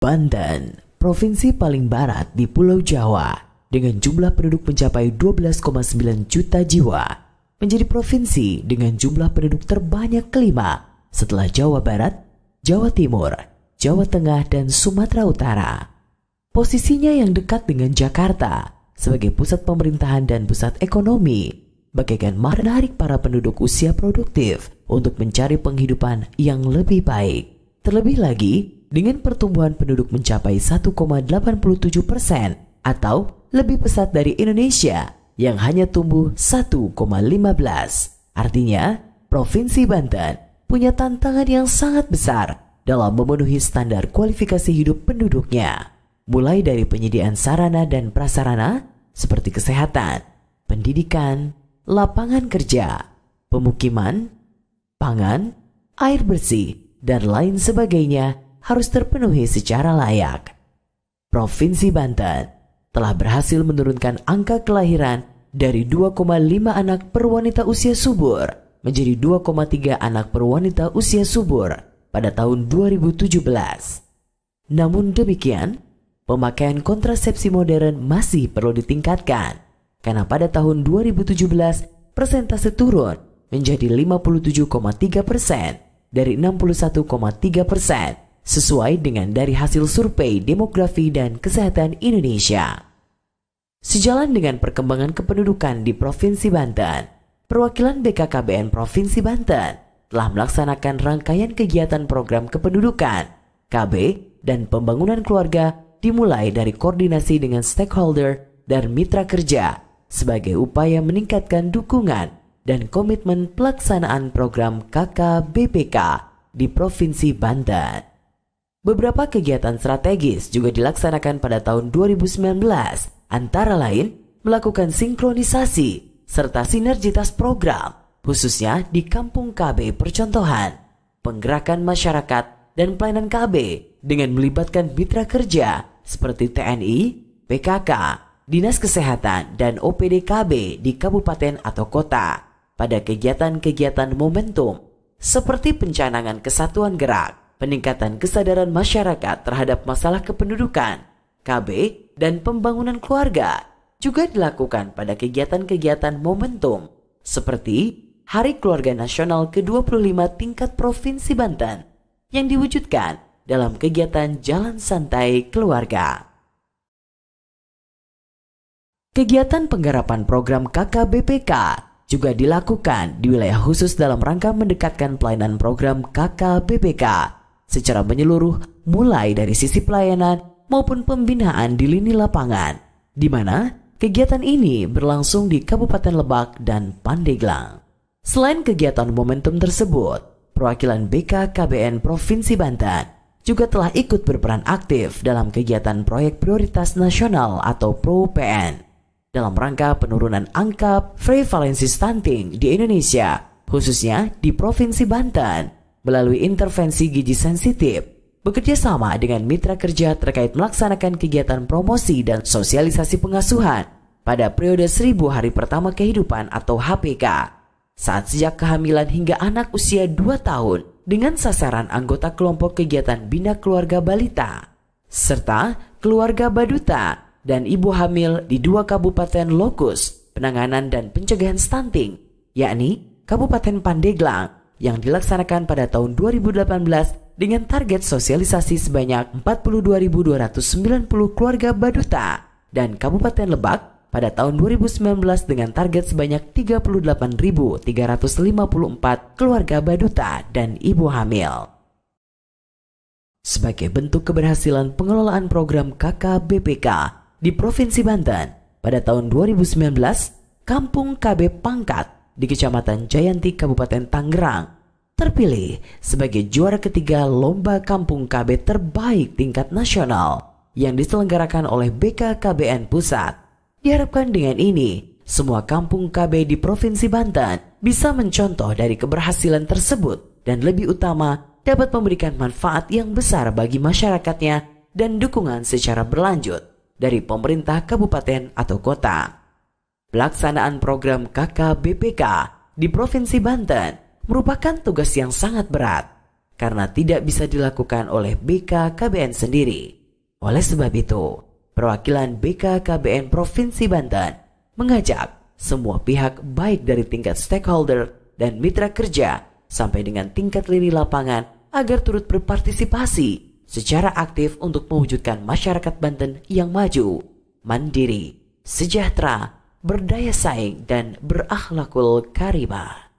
Banten, provinsi paling barat di Pulau Jawa, dengan jumlah penduduk mencapai 12,9 juta jiwa, menjadi provinsi dengan jumlah penduduk terbanyak kelima setelah Jawa Barat, Jawa Timur, Jawa Tengah, dan Sumatera Utara. Posisinya yang dekat dengan Jakarta sebagai pusat pemerintahan dan pusat ekonomi, bagaikan menarik para penduduk usia produktif untuk mencari penghidupan yang lebih baik. Terlebih lagi, dengan pertumbuhan penduduk mencapai 1,87% atau lebih pesat dari Indonesia yang hanya tumbuh 1,15. Artinya, Provinsi Banten punya tantangan yang sangat besar dalam memenuhi standar kualifikasi hidup penduduknya, mulai dari penyediaan sarana dan prasarana seperti kesehatan, pendidikan, lapangan kerja, pemukiman, pangan, air bersih, dan lain sebagainya harus terpenuhi secara layak. Provinsi Banten telah berhasil menurunkan angka kelahiran dari 2,5 anak per wanita usia subur menjadi 2,3 anak per wanita usia subur pada tahun 2017. Namun demikian, pemakaian kontrasepsi modern masih perlu ditingkatkan karena pada tahun 2017 persentase turun menjadi 57,3% dari 61,3%. Sesuai dengan dari hasil survei demografi dan kesehatan Indonesia. Sejalan dengan perkembangan kependudukan di Provinsi Banten, perwakilan BKKBN Provinsi Banten telah melaksanakan rangkaian kegiatan program kependudukan, KB, dan pembangunan keluarga dimulai dari koordinasi dengan stakeholder dan mitra kerja sebagai upaya meningkatkan dukungan dan komitmen pelaksanaan program KKBPK di Provinsi Banten. Beberapa kegiatan strategis juga dilaksanakan pada tahun 2019, antara lain melakukan sinkronisasi serta sinergitas program, khususnya di Kampung KB Percontohan, penggerakan masyarakat dan pelayanan KB dengan melibatkan mitra kerja seperti TNI, PKK, Dinas Kesehatan, dan OPD KB di kabupaten atau kota pada kegiatan-kegiatan momentum seperti pencanangan kesatuan gerak, peningkatan kesadaran masyarakat terhadap masalah kependudukan, KB, dan pembangunan keluarga juga dilakukan pada kegiatan-kegiatan momentum seperti Hari Keluarga Nasional ke-25 tingkat Provinsi Banten yang diwujudkan dalam kegiatan Jalan Santai Keluarga. Kegiatan penggarapan program KKBPK juga dilakukan di wilayah khusus dalam rangka mendekatkan pelayanan program KKBPK secara menyeluruh, mulai dari sisi pelayanan maupun pembinaan di lini lapangan, di mana kegiatan ini berlangsung di Kabupaten Lebak dan Pandeglang. Selain kegiatan momentum tersebut, perwakilan BKKBN Provinsi Banten juga telah ikut berperan aktif dalam kegiatan proyek prioritas nasional atau PRO-PN dalam rangka penurunan angka prevalensi stunting di Indonesia, khususnya di Provinsi Banten, melalui intervensi gizi sensitif, bekerja sama dengan mitra kerja terkait melaksanakan kegiatan promosi dan sosialisasi pengasuhan pada periode 1000 hari pertama kehidupan atau HPK, saat sejak kehamilan hingga anak usia 2 tahun dengan sasaran anggota kelompok kegiatan Bina Keluarga Balita, serta Keluarga Baduta dan ibu hamil di 2 kabupaten lokus penanganan dan pencegahan stunting, yakni Kabupaten Pandeglang, yang dilaksanakan pada tahun 2018 dengan target sosialisasi sebanyak 42.290 keluarga baduta, dan Kabupaten Lebak pada tahun 2019 dengan target sebanyak 38.354 keluarga baduta dan ibu hamil. Sebagai bentuk keberhasilan pengelolaan program KKBPK di Provinsi Banten, pada tahun 2019, Kampung KB Pangkat di Kecamatan Jayanti, Kabupaten Tangerang, terpilih sebagai juara ketiga Lomba Kampung KB terbaik tingkat nasional yang diselenggarakan oleh BKKBN Pusat. Diharapkan dengan ini, semua kampung KB di Provinsi Banten bisa mencontoh dari keberhasilan tersebut dan lebih utama dapat memberikan manfaat yang besar bagi masyarakatnya dan dukungan secara berlanjut dari pemerintah kabupaten atau kota. Pelaksanaan program KKBPK di Provinsi Banten merupakan tugas yang sangat berat karena tidak bisa dilakukan oleh BKKBN sendiri. Oleh sebab itu, perwakilan BKKBN Provinsi Banten mengajak semua pihak baik dari tingkat stakeholder dan mitra kerja sampai dengan tingkat lini lapangan agar turut berpartisipasi secara aktif untuk mewujudkan masyarakat Banten yang maju, mandiri, sejahtera, berdaya saing, dan berakhlakul karimah.